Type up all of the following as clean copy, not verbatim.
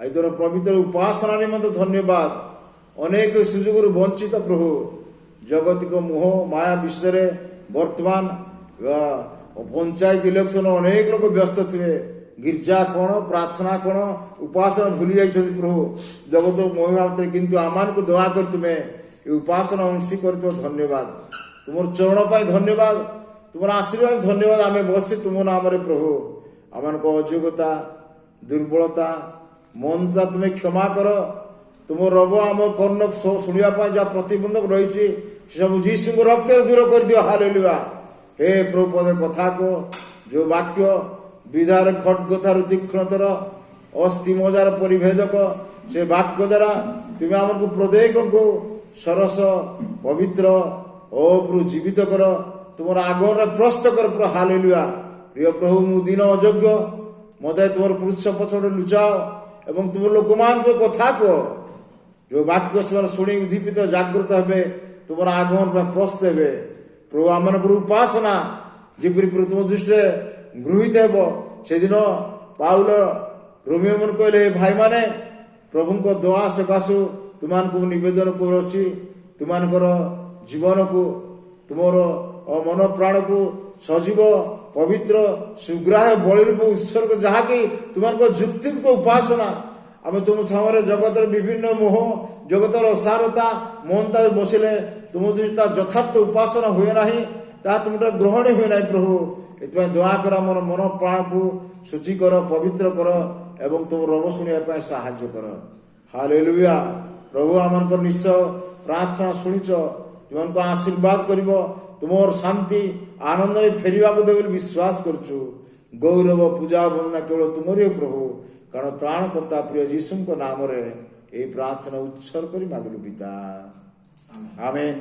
आज तोर पवित्र उपासना निमंत धन्यवाद अनेक सुजोग वंचित प्रभु जगतिक मोह माया विषय वर्तमान पंचायत इलेक्शन अनेक लोग व्यस्त थे गिर्जा कौन प्रार्थना कौन उपासना भूली जाइए प्रभु जगत मोह भाव किंतु आमान को दया कर तुम्हें उपासना अंशी कर धन्यवाद तुम चरण पाई धन्यवाद तुम आशीर्वाद धन्यवाद आम बस तुम नाम प्रभु आम को अयोग्यता दुर्बलता मनता तुम्हें क्षमा कर तुम रब आम कर्ण शुणा जहाँ प्रतिबंधक रही सब जीशु रक्त दूर कर दियो हालेलुया हे प्रभु पद कथा को जो वाक्य विधार खड्गथार तीक्ष्णतर अस्थि मजार परिभेदक से वाक्य द्वारा तुम्हें आमको प्रत्येक को सरस पवित्र ओ प्रभु जीवित कर तुम आगन प्रस्त कर प्रभु हालेलुया प्रिय प्रभु मु दिन अयोग्य मत तुम पुरुष पछड़ लुचाओ एवं तुम लोक मान कथा कह जो वाक्य से शुणी उद्दीपित जागृत हे तुम आगमन प्रस्त हे प्रभु आम उपासना जपरी तुम दृष्टि गृहित हे से दिन पाउल रोमियो मन कहले भाई माने प्रभु को दया सकाशु तुमको निवेदन करुच्ची तुम जीवन को तुम मन प्राण को सजीव पवित्र सुग्राह्य बलि रूप उत्सर्ग जहाँकि तुमको जुक्तिक उपासना आम तुम छावर जगत विभिन्न मोह जगतर असारता मनता बसिले तुम यथार्थ उपासना हुए ना तुम ग्रहण हुए ना प्रभु ये दयाकर मोर मन प्राण को शुचि कर पवित्र कर एवं तुम रब शुणा साहाय्य कर हालेलुया प्रभु आम निश्चय प्रार्थना शुणिच तुमको आशीर्वाद कर तुमर शांति आनंद फेरवा को देव विश्वास करुचु गौरव पूजा वंदना केवल तुमरी प्रभु कारण त्राणकर्ता प्रिय जीशु नाम ये प्रार्थना उत्सर्ग कर मागिलु पिता आमेन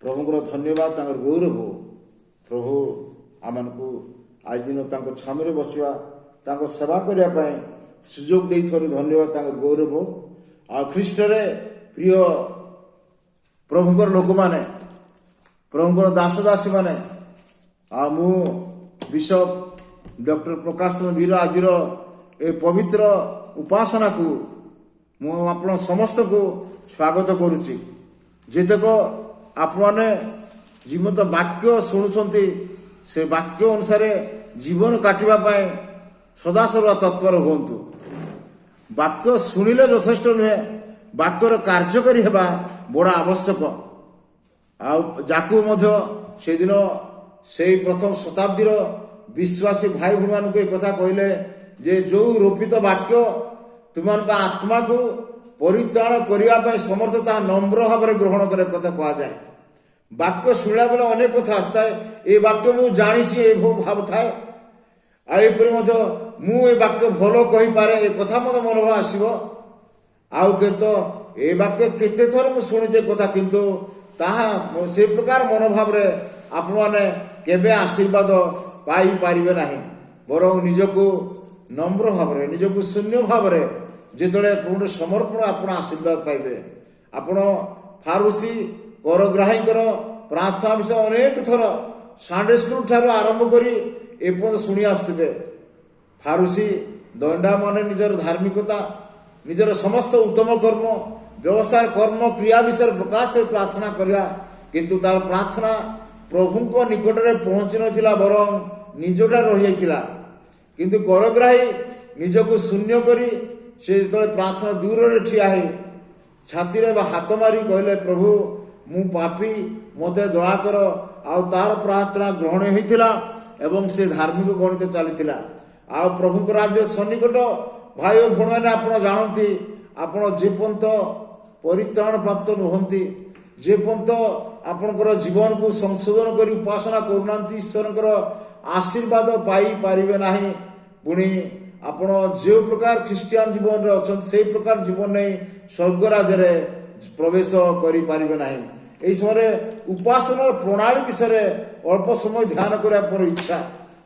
प्रभु को धन्यवाद गौरव प्रभु आम को आज दिन छामे बसवा सेवा करने सुजोग दे धन्यवाद गौरव आ ख्रीष्ट प्रिय प्रभुकर लोक मैंने प्रभुकर दास दासी मैंने मु बिशप डॉक्टर प्रकाश वीर आज ए पवित्र उपासना को मुझे समस्त को स्वागत करुच्ची जेतक आपण जीवंत वाक्य शुणुंट से वाक्य अनुसार जीवन काटापी सदासर्वा तत्पर हूँ वाक्य शुणिले यथेष्ट नुहे वाक्यर कार्यकारी होगा बड़ा आवश्यक से दिन से प्रथम शताब्दीर विश्वासी भाई भूमि मान को कथा कहले जे जो रोपित वाक्य तुम आत्मा को परित्राण करने समर्थता नम्र भाव में ग्रहण करे कथा कहुए वाक्य शुणा बेले अनेक कथा आसता है ये वाक्य मुझे जानी भाव थाए आईपरी मुझे वाक्य भल कहीपे ये कथा मत मनोभाव आसो आउ के तो ये वाक्य केते थर मुझे शुणुचे कथा किंतु ताहा से प्रकार मनोभाव रे आपण माने केबे आशीर्वाद पाई पारिबे नाही बरं निजको नम्र भाव रे निजको शून्य भाव रे जेतले पूर्ण समर्पण आपण आशीर्वाद पाइबे आपण फारूसी करग्राही कर प्रार्थना विषय अनेक थर संडे स्कूल ठार आरंभ करी एपद शुणी आसुथिबे फारूसी दंडा माने निजर धार्मिकता निजर समस्त उत्तम कर्म व्यवसाय कर्म क्रिया विषय प्रकाश कर प्रार्थना करिया किंतु तार प्रार्थना प्रभु को निकट में पहुंची नथिला बरं निजटा रही जाइथिला किंतु करग्राही निजको शून्य करी से जतले प्रार्थना दूर रे ठिया है छाती रे हाथ मारी कहले प्रभु मु पापी मते दया कर आ तार प्रार्थना ग्रहण होइथिला एवं से धार्मिक गणित चलीथिला आ प्रभु को राज्य सन्निकट भाई और भण मैंने आप जानती आपण जेपर्यंत परित्राण प्राप्त नुहंती जेपर्यंत आपणकर जीवन को संशोधन कर उपासना करूना ईश्वर आशीर्वाद पाई पारिबे नाही पुणी आपण जो प्रकार ख्रिस्टियान जीवन रे अछन से प्रकार जीवन नहीं स्वर्ग राज्य रे प्रवेश करि पारिबे नाही एई समय उपासना प्रणाली विषय अल्प समय ध्यान करबा पर इच्छा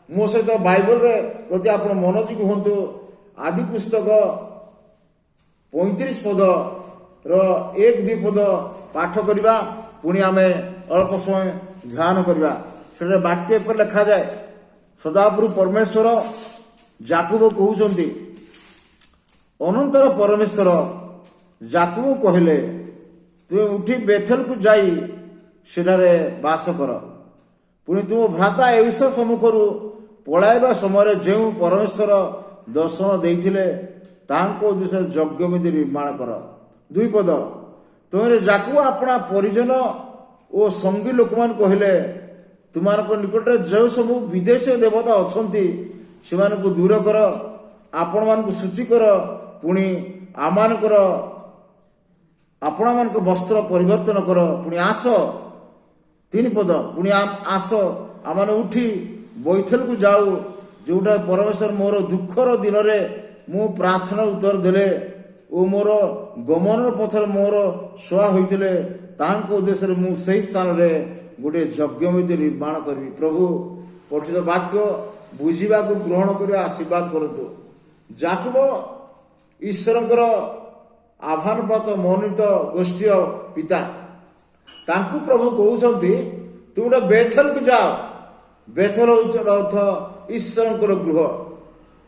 मो सहित बाइबल रे प्रति आपण मनोযোगी हुंतु आदि पुस्तक 35 पद एक दि पद पाठ करवा पुणी आम अल्प समय ध्यान करवा से वाक्य पर लिखा जाए सदाप्रभु परमेश्वर जाकुब कहउचंती ଅନନ୍ତର ପରମେଶ୍ୱର ଯାକୁବୁ କହିଲେ, ତୁମେ ଉଠି ବେଥେଲକୁ ଯାଇ ସେଠାରେ ବାସ କର। ପୁଣି ତୁମ ଭ୍ରାତା ଏଉଷ ସମ୍ମୁଖରୁ ପଳାଇବା ସମୟରେ ଯେଉଁ ପରମେଶ୍ୱର ଦର୍ଶନ ଦେଇଥିଲେ ତାହାଙ୍କ ଉଦ୍ଦେଶ୍ୟରେ ଯଜ୍ଞବେଦୀ ନିର୍ମାଣ କର। 2 ପଦ, ତୁମେ ଯାକୁବୁ ଆପଣା ପରିଜନ ଓ ସଙ୍ଗୀ ଲୋକମାନଙ୍କୁ କହିଲେ, ତୁମମାନଙ୍କ ନିକଟରେ ଯେଉଁ ସବୁ ବିଦେଶୀ ଦେବତା ଅଛନ୍ତି ସେମାନଙ୍କୁ ଦୂର କର, ଆପଣମାନଙ୍କୁ ସୂଚୀ କର, ପୁଣି ଆପଣମାନଙ୍କ ବସ୍ତ୍ର ପରିବର୍ତ୍ତନ କର। ପୁଣି ଆସ, 3 ପଦ, ପୁଣି ଆସ ଆମମାନେ ଉଠି ବୈଥେଲକୁ ଯାଉ, ଯେଉଁଟା ପରମେଶ୍ୱର ମୋର ଦୁଃଖର ଦିନରେ ମୁଁ ପ୍ରାର୍ଥନା ଉତ୍ତର ଦେଲେ ଓ ମୋର ଗମନର ପଥରେ ମୋର ସହା ହୋଇଥିଲେ ତାହାଙ୍କ ଉଦ୍ଦେଶ୍ୟରେ ମୁଁ ସେହି ସ୍ଥାନରେ ଗୋଟିଏ ଯଜ୍ଞବେଦୀ ନିର୍ମାଣ କରିବି। ପ୍ରଭୁ ପଠିତ ବାକ୍ୟ ବୁଝିବାକୁ ଗ୍ରହଣ କରିବା ଆଶୀର୍ବାଦ କରନ୍ତୁ। ଯାକୁବ ଈଶ୍ୱରଙ୍କର ଆହ୍ୱାନପ୍ରାପ୍ତ ମନୋନୀତ ଗୋଷ୍ଠୀର ପିତା। ତାଙ୍କୁ ପ୍ରଭୁ କହୁଛନ୍ତି, ତୁ ଗୋଟେ ବେଥେଲକୁ ଯାଅ। ବେଥେଲ ହେଉଛି ଅର୍ଥ ଈଶ୍ୱରଙ୍କର ଗୃହ।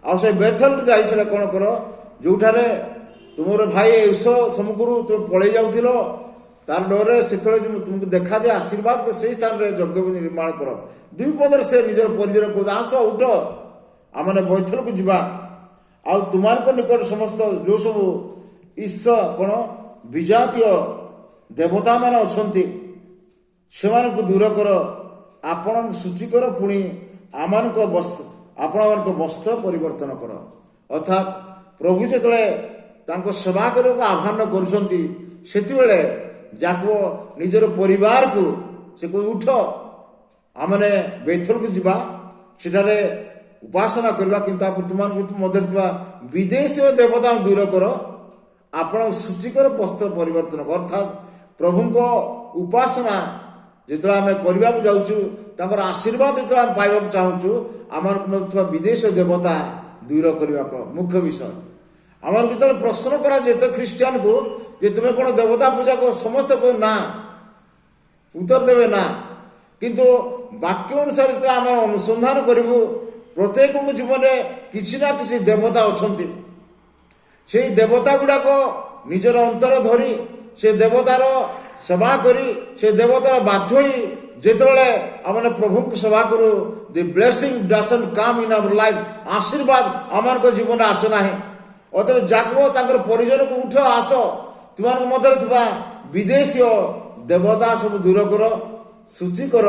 ଆଉ ସେ ବେଥେଲକୁ ଯାଇ ସେଟା କ'ଣ କର, ଯେଉଁଠାରେ ତୁମର ଭାଇ ଏଉଷ ସମ୍ମୁଖରୁ ତୁମେ ପଳେଇ ଯାଉଥିଲ, ତାର ଡରରେ ସେତେବେଳେ ତୁମକୁ ଦେଖାଦିଏ ଆଶୀର୍ବାଦ କରି ସେହି ସ୍ଥାନରେ ଯଜ୍ଞବେଦୀ ନିର୍ମାଣ କର। 2 ପଦରେ ସେ ନିଜର ପରିବାର କହୁଛି, ଆସ ଉଠ ଆମମାନେ ବୈଥେଲକୁ ଯିବା। ଆଉ ତୁମମାନଙ୍କ ନିକଟରେ ସମସ୍ତ ଯେଉଁ ସବୁ କ'ଣ ବିଜାତୀୟ ଦେବତାମାନେ ଅଛନ୍ତି ସେମାନଙ୍କୁ ଦୂର କର, ଆପଣଙ୍କୁ ସୂଚୀ କର, ପୁଣି ଆପଣମାନଙ୍କ ବସ୍ତ୍ର ପରିବର୍ତ୍ତନ କର। ଅର୍ଥାତ୍ ପ୍ରଭୁ ଯେତେବେଳେ ତାଙ୍କ ସେବା କରିବାକୁ ଆହ୍ୱାନ କରୁଛନ୍ତି ସେତେବେଳେ ଯାକୁବ ନିଜର ପରିବାରକୁ ସେ କହି, ଉଠ ଆମମାନେ ବେଥେଲକୁ ଯିବା, ସେଠାରେ ଉପାସନା କରିବା, କିନ୍ତୁ ତାପରେ ତୁମମାନଙ୍କ ମଧ୍ୟରେ ଥିବା ବିଦେଶୀୟ ଦେବତାଙ୍କୁ ଦୂର କର, ଆପଣ ସୂଚୀକର ବସ୍ତ୍ର ପରିବର୍ତ୍ତନ କର। ଅର୍ଥାତ୍ ପ୍ରଭୁଙ୍କ ଉପାସନା ଯେତେବେଳେ ଆମେ କରିବାକୁ ଯାଉଛୁ, ତାଙ୍କର ଆଶୀର୍ବାଦ ଯେତେବେଳେ ଆମେ ପାଇବାକୁ ଚାହୁଁଛୁ, ଆମମାନଙ୍କ ମଧ୍ୟରେ ଥିବା ବିଦେଶୀୟ ଦେବତା ଦୂର କରିବାକୁ ମୁଖ୍ୟ ବିଷୟ। ଆମର ଯେତେବେଳେ ପ୍ରଶ୍ନ କରାଯାଏ ତ ଖ୍ରୀଷ୍ଟିଆନକୁ ଯେ ତୁମେ କ'ଣ ଦେବତା ପୂଜା କର, ସମସ୍ତେ କହେ ନା, ଉତ୍ତର ଦେବେ ନା। କିନ୍ତୁ ବାକ୍ୟ ଅନୁସାରେ ଯେତେବେଳେ ଆମେ ଅନୁସନ୍ଧାନ କରିବୁ, ପ୍ରତ୍ୟେକଙ୍କ ଜୀବନରେ କିଛି ନା କିଛି ଦେବତା ଅଛନ୍ତି। ସେଇ ଦେବତା ଗୁଡ଼ାକ ନିଜର ଅନ୍ତର ଧରି ସେ ଦେବତାର ସେବା କରି ସେ ଦେବତାର ବାଧ୍ୟ ହୋଇ ଯେତେବେଳେ ଆମେ ପ୍ରଭୁଙ୍କୁ ସେବା କରୁ, the blessing doesn't come in our life, ଆଶୀର୍ବାଦ ଆମମାନଙ୍କ ଜୀବନରେ ଆସେ ନାହିଁ। ଅତଏବ ଯାକୁବ ତାଙ୍କର ପରିଜନକୁ, ଉଠ ଆସ, ତୁମମାନଙ୍କ ମଧ୍ୟରେ ଥିବା ବିଦେଶୀୟ ଦେବତା ସବୁ ଦୂର କର, ସୂଚୀ କର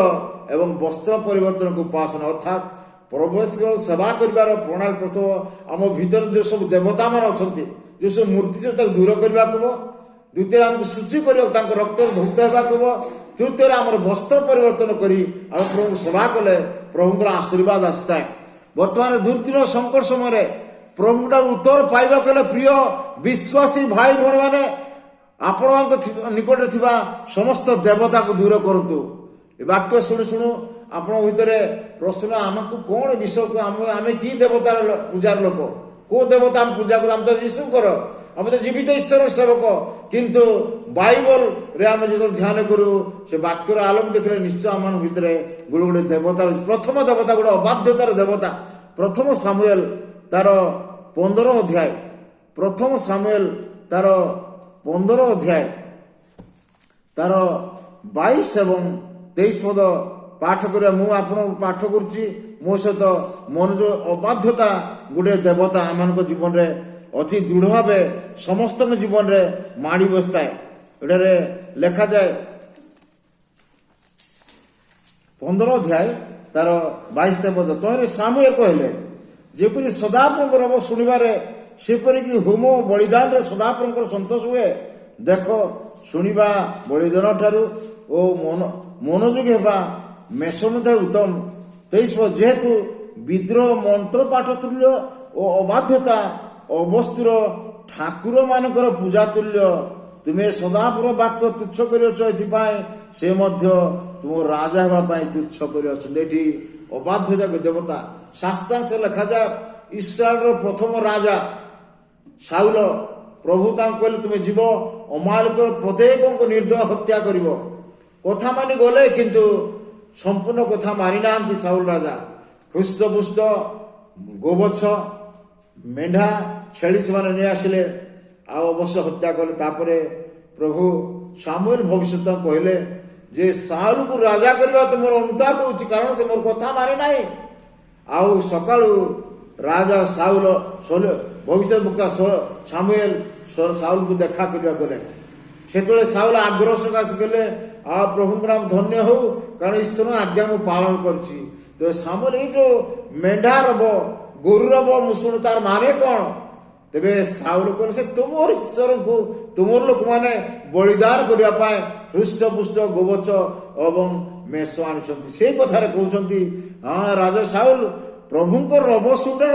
ଏବଂ ବସ୍ତ୍ର ପରିବର୍ତ୍ତନକୁ ଉପାସନା। ଅର୍ଥାତ୍ ପରମେଶ୍ୱର ସେବା କରିବାର ପ୍ରଣାଳୀ ପ୍ରଥମ ଆମ ଭିତରେ ଯେଉଁ ସବୁ ଦେବତାମାନେ ଅଛନ୍ତି, ଯେଉଁ ସବୁ ମୂର୍ତ୍ତି ସବୁ ତାକୁ ଦୂର କରିବାକୁ ହେବ। ଦ୍ୱିତୀୟରେ ଆମକୁ ସୂଚୀ କରିବାକୁ ତାଙ୍କ ରକ୍ତରେ ଧୌତ ହେବାକୁ ହେବ। ତୃତୀୟରେ ଆମର ବସ୍ତ୍ର ପରିବର୍ତ୍ତନ କରି ଆମେ ପ୍ରଭୁଙ୍କୁ ସେବା କଲେ ପ୍ରଭୁଙ୍କର ଆଶୀର୍ବାଦ ଆସିଥାଏ। ବର୍ତ୍ତମାନ ଦୁର୍ଦିନ ସଙ୍କଟ ସମୟରେ ପ୍ରଭୁଙ୍କଠାରୁ ଉତ୍ତର ପାଇବାକୁ ହେଲେ ପ୍ରିୟ ବିଶ୍ୱାସୀ ଭାଇ ଭଉଣୀମାନେ, ଆପଣଙ୍କ ନିକଟରେ ଥିବା ସମସ୍ତ ଦେବତାକୁ ଦୂର କରନ୍ତୁ। ଏ ବାକ୍ୟ ଶୁଣୁ ଶୁଣୁ ଆପଣଙ୍କ ଭିତରେ ପ୍ରଶ୍ନ, ଆମକୁ କ'ଣ ବିଷୟକୁ ଆମେ କି ଦେବତାର ପୂଜାର ଲୋକ, କୋଉ ଦେବତା ଆମେ ପୂଜା କରୁ? ଆମେ ତ ଯୀଶୁଙ୍କର, ଆମେ ତ ଜୀବିତ ଈଶ୍ୱର ସେବକ। କିନ୍ତୁ ବାଇବଲରେ ଆମେ ଯେତେବେଳେ ଧ୍ୟାନ କରୁ, ସେ ବାକ୍ୟର ଆଲୋକ ଦେଖିଲେ ନିଶ୍ଚୟ ଆମ ଭିତରେ ଗୋଟେ ଗୋଟେ ଦେବତା ଅଛି। ପ୍ରଥମ ଦେବତା ଗୋଟେ ଅବାଧ୍ୟତାର ଦେବତା। ପ୍ରଥମ ସାମୁଏଲ ତାର 15 ଅଧ୍ୟାୟ, ପ୍ରଥମ ସାମୁଏଲ ତାର 15 ଅଧ୍ୟାୟ ତାର 22 ଏବଂ 23 ପଦ ପାଠ କରିବା। ମୁଁ ଆପଣଙ୍କୁ ପାଠ କରୁଛି, ମୋ ସହିତ ମନୋଯୋଗ। ଅବାଧ୍ୟତା ଗୋଟିଏ ଦେବତା ଆମମାନଙ୍କ ଜୀବନରେ ଅତି ଦୃଢ଼ ଭାବେ ସମସ୍ତଙ୍କ ଜୀବନରେ ମାଡ଼ି ବସିଥାଏ। ଏଠାରେ ଲେଖାଯାଏ 15 ଅଧ୍ୟାୟ ତାର 22 ପଦ, ତହିଁରେ ସାମୁଏଲ କହିଲେ, ଯେପରି ସଦାପ୍ରଭୁଙ୍କର ରବ ଶୁଣିବାରେ ସେପରିକି ହୋମ ବଳିଦାନରେ ସଦାପ୍ରଭୁଙ୍କର ସନ୍ତୋଷ ହୁଏ। ଦେଖ, ଶୁଣିବା ବଳିଦାନ ଠାରୁ ଓ ମନୋଯୋଗୀ ହେବା ମେଷନ ଠାରୁ ଉତ୍ତମ। 23 ପଦ, ଯେହେତୁ ବିଦ୍ରୋହ ମନ୍ତ୍ର ପାଠ ତୁଲ୍ୟ ଓ ଅବାଧ୍ୟତା ଅବସ୍ତୁର ଠାକୁର ମାନଙ୍କର ପୂଜା ତୁଲ୍ୟ, ତୁମେ ସଦାପ୍ରଭୁ ବାକ୍ୟ ତୁଚ୍ଛ କରିଅଛ, ଏଥିପାଇଁ ସେ ମଧ୍ୟ ତୁମ ରାଜା ହେବା ପାଇଁ ତୁଚ୍ଛ କରିଅଛନ୍ତି। ଏଠି ଅବାଧ୍ୟତା ଦେବତା। ଶାସ୍ତ୍ରାଂଶ ଲେଖାଯାଏ, ଇସ୍ରାଏଲର ପ୍ରଥମ ରାଜା ସାଉଲ, ପ୍ରଭୁ ତାଙ୍କୁ କହିଲେ, ତୁମେ ଯିବ ଅମାଲିକର ପ୍ରତ୍ୟେକଙ୍କ ନିର୍ଦ୍ଦୟ ହତ୍ୟା କରିବ। କଥା ମାନି ଗଲେ, କିନ୍ତୁ ସମ୍ପୂର୍ଣ୍ଣ କଥା ମାନି ନାହାନ୍ତି ସାଉଲ ରାଜା। ହୃଷ୍ଟପୁଷ୍ଟ ଗୋବଛ ମେଣ୍ଢା ଛେଳି ସେମାନେ ନେଇ ଆସିଲେ ଆଉ ଅବଶ୍ୟ ହତ୍ୟା କଲେ। ତାପରେ ପ୍ରଭୁ ସାମୁଏଲ ଭବିଷ୍ୟତ କହିଲେ ଯେ ସାଉଲକୁ ରାଜା କରିବା ତ ମୋର ଅନୁତାପ ହେଉଛି, କାରଣ ସେ ମୋର କଥା ମାନି ନାହିଁ। ଆଉ ସକାଳୁ ରାଜା ସାଉଲ ଭବିଷ୍ୟତ ବକ୍ତା ସାମୁଏଲ ସାଉଲକୁ ଦେଖା କରିବାକୁ ଗଲେ। ସେତେବେଳେ ସାଉଲ ଆଗ୍ରହ ସକାଶ କଲେ ଆଉ ପ୍ରଭୁଙ୍କ ନାମ ଧନ୍ୟ ହଉ, କାରଣ ଈଶ୍ୱର ଆଜ୍ଞା ମୁଁ ପାଳନ କରୁଛି। ତ ସାମୁଏଲ ଏଇ ଯୋଉ ମେଣ୍ଢା ରବ ଗୋରୁ ରବ ମୁଁ ଶୁଣୁ ତାର ମାନେ କଣ? ତେବେ ସାଉଲ କହିଲେ ସେ ତୁମର ଈଶ୍ୱରଙ୍କୁ ତୁମର ଲୋକମାନେ ବଳିଦାନ କରିବା ପାଇଁ ହୃଷ୍ଟପୁଷ୍ଟ ଗୋବଛ ଏବଂ ମେଷ ଆଣିଛନ୍ତି। ସେଇ କଥାରେ କହୁଛନ୍ତି ହଁ ରାଜା ସାଉଲ ପ୍ରଭୁଙ୍କ ରବ ଶୁଣିଲ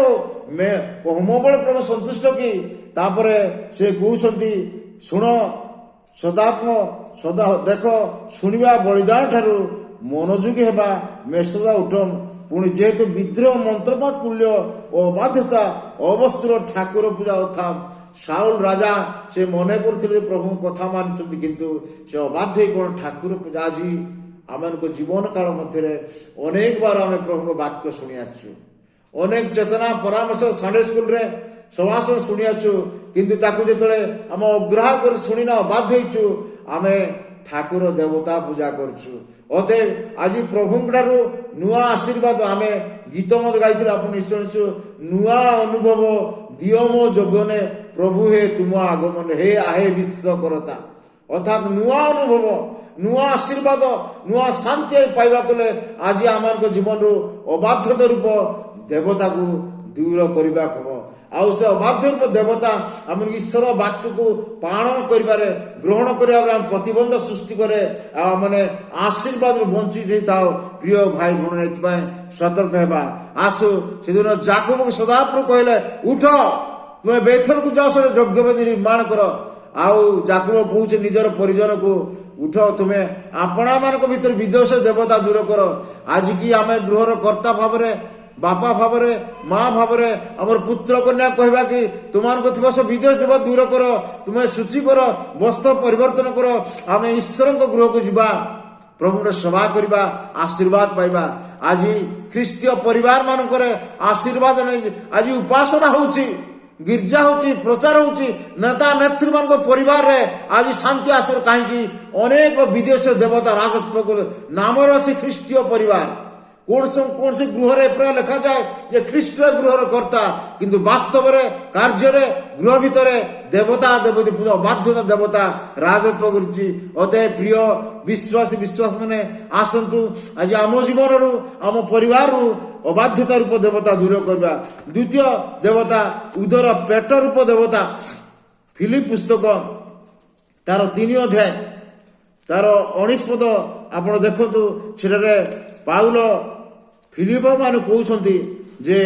ହୋମ ବେଳେ ପ୍ରଭୁ ସନ୍ତୁଷ୍ଟ କି? ତାପରେ ସେ କହୁଛନ୍ତି ଶୁଣ ସଦା ଦେଖ ଶୁଣିବା ବଳିଦାନ ଠାରୁ ମନୋଯୋଗୀ ହେବା ମେଷଦା ଉତ୍ତମ। ପୁଣି ଯେହେତୁ ବିଦ୍ରୋହ ମନ୍ତ୍ରପାଠ ତୁଲ୍ୟ ଓ ଅବାଧ୍ୟତା ଅବସ୍ଥିର ଠାକୁର ପୂଜା କଥା ସାଉଲ ରାଜା ସେ ମନେ କରୁଥିଲେ ଯେ ପ୍ରଭୁଙ୍କ କଥା ମାନିଛନ୍ତି, କିନ୍ତୁ ସେ ଅବାଧ୍ୟ କଣ ଠାକୁର ପୂଜା। ଆଜି ଆମମାନଙ୍କ ଜୀବନ କାଳ ମଧ୍ୟରେ ଅନେକ ବାର ଆମେ ପ୍ରଭୁଙ୍କ ବାକ୍ୟ ଶୁଣି ଆସିଛୁ, ଅନେକ ଚେତନା ପରାମର୍ଶ ସଣ୍ଡେ ସ୍କୁଲରେ ସଭାସନ ଶୁଣି ଆସୁ, କିନ୍ତୁ ତାକୁ ଯେତେବେଳେ ଆମେ ଅଗ୍ରାହ କରି ଶୁଣିନା ଅବାଧ୍ୟ ହେଇଛୁ, ଆମେ ଠାକୁର ଦେବତା ପୂଜା କରୁଛୁ। ଅତଏବ ଆଜି ପ୍ରଭୁଙ୍କ ଠାରୁ ନୂଆ ଆଶୀର୍ବାଦ ଆମେ ଗୀତ ମଧ୍ୟ ଗାଇଥିଲୁ, ଆପଣ ନିଶ୍ଚୟ ଶୁଣିଛୁ ନୂଆ ଅନୁଭବ ଦିଅ ମୋ ଯୌବନେ ପ୍ରଭୁ ହେ ତୁମ ଆଗମନ ହେ ଆହେ ବିଶ୍ୱକର୍ତ୍ତା। ଅର୍ଥାତ୍ ନୂଆ ଅନୁଭବ ନୂଆ ଆଶୀର୍ବାଦ ନୂଆ ଶାନ୍ତି ପାଇବାକୁ ହେଲେ ଆଜି ଆମମାନଙ୍କ ଜୀବନରୁ ଅବାଧ୍ୟତା ରୂପ ଦେବତାକୁ ଦୂର କରିବାକୁ ହେବ। ଆଉ ସେ ଅବାଧ୍ୟ ରୂପ ଦେବତା ଆମ ଈଶ୍ୱର ବାକ୍ୟକୁ ପାଳନ କରିବାରେ ଗ୍ରହଣ କରିବାରେ ଆମେ ପ୍ରତିବନ୍ଧ ସୃଷ୍ଟି କରେ, ଆଉ ମାନେ ଆଶୀର୍ବାଦରୁ ବଞ୍ଚି ଯାଇଥାଉ। ପ୍ରିୟ ଭାଇ ଭଉଣୀ ଏଥିପାଇଁ ସତର୍କ ହେବା। ଆସୁ ସେଦିନ ଯାକୋବକୁ ସଦାପ୍ରଭୁ କହିଲେ ଉଠ ତୁମେ ବେଥେଲକୁ ଯାଅ, ସେଠି ଯଜ୍ଞବେଦୀ ନିର୍ମାଣ କର। ଆଉ ଯାକୋବ କହୁଛି ନିଜର ପରିଜନକୁ ଉଠ ତୁମେ ଆପଣା ମାନଙ୍କ ଭିତରେ ବିଦ୍ୱେଷ ଦେବତା ଦୂର କର। ଆଜିକି ଆମେ ଗୃହର କର୍ତ୍ତା ଭାବରେ ବାପା ଭାବରେ ମା ଭାବରେ ଆମର ପୁତ୍ର କନ୍ୟା କହିବା କି ତୁମମାନଙ୍କ ଥିବା ସବୁ ବିଦେଶ ଦେବା ଦୂର କର, ତୁମେ ସୂଚୀ କର, ବସ୍ତ୍ର ପରିବର୍ତ୍ତନ କର, ଆମେ ଈଶ୍ୱରଙ୍କ ଗୃହକୁ ଯିବା, ପ୍ରଭୁଙ୍କର ସେବା କରିବା, ଆଶୀର୍ବାଦ ପାଇବା। ଆଜି ଖ୍ରୀଷ୍ଟୀୟ ପରିବାର ମାନଙ୍କରେ ଆଶୀର୍ବାଦ ନାହିଁ। ଆଜି ଉପାସନା ହଉଛି, ଗିର୍ଜା ହଉଛି, ପ୍ରଚାର ହଉଛି, ନେତା ନେତ୍ରୀ ମାନଙ୍କ ପରିବାରରେ ଆଜି ଶାନ୍ତି ଆସିବ କାହିଁକି? ଅନେକ ବିଦେଶ ଦେବତା ରାଜତ୍ୱ ନାମରେ ଅଛି ଖ୍ରୀଷ୍ଟୀୟ ପରିବାର। କୌଣସି ଗୃହରେ ଏପରି ଲେଖାଯାଏ ଯେ ଖ୍ରୀଷ୍ଟ ଗୃହର କର୍ତ୍ତା, କିନ୍ତୁ ବାସ୍ତବରେ କାର୍ଯ୍ୟରେ ଗୃହ ଭିତରେ ଦେବତା ଦେବତୀ ପୂଜା ଅବାଧ୍ୟତା ଦେବତା ରାଜତ୍ୱ କରୁଛି। ଅତଃ ପ୍ରିୟ ବିଶ୍ୱାସୀ ବିଶ୍ୱାସ ମାନେ ଆସନ୍ତୁ ଆଜି ଆମ ଜୀବନରୁ ଆମ ପରିବାରରୁ ଅବାଧ୍ୟତା ରୂପ ଦେବତା ଦୂର କରିବା। ଦ୍ୱିତୀୟ ଦେବତା ଉଦର ପେଟ ରୂପ ଦେବତା। ଫିଲିପ ପୁସ୍ତକ ତାର 3 ଅଧ୍ୟାୟ ତାର 19 ପଦ ଆପଣ ଦେଖନ୍ତୁ, ସେଠାରେ ପାଉଲ ଫିଲିପ ମାନେ କହୁଛନ୍ତି ଯେ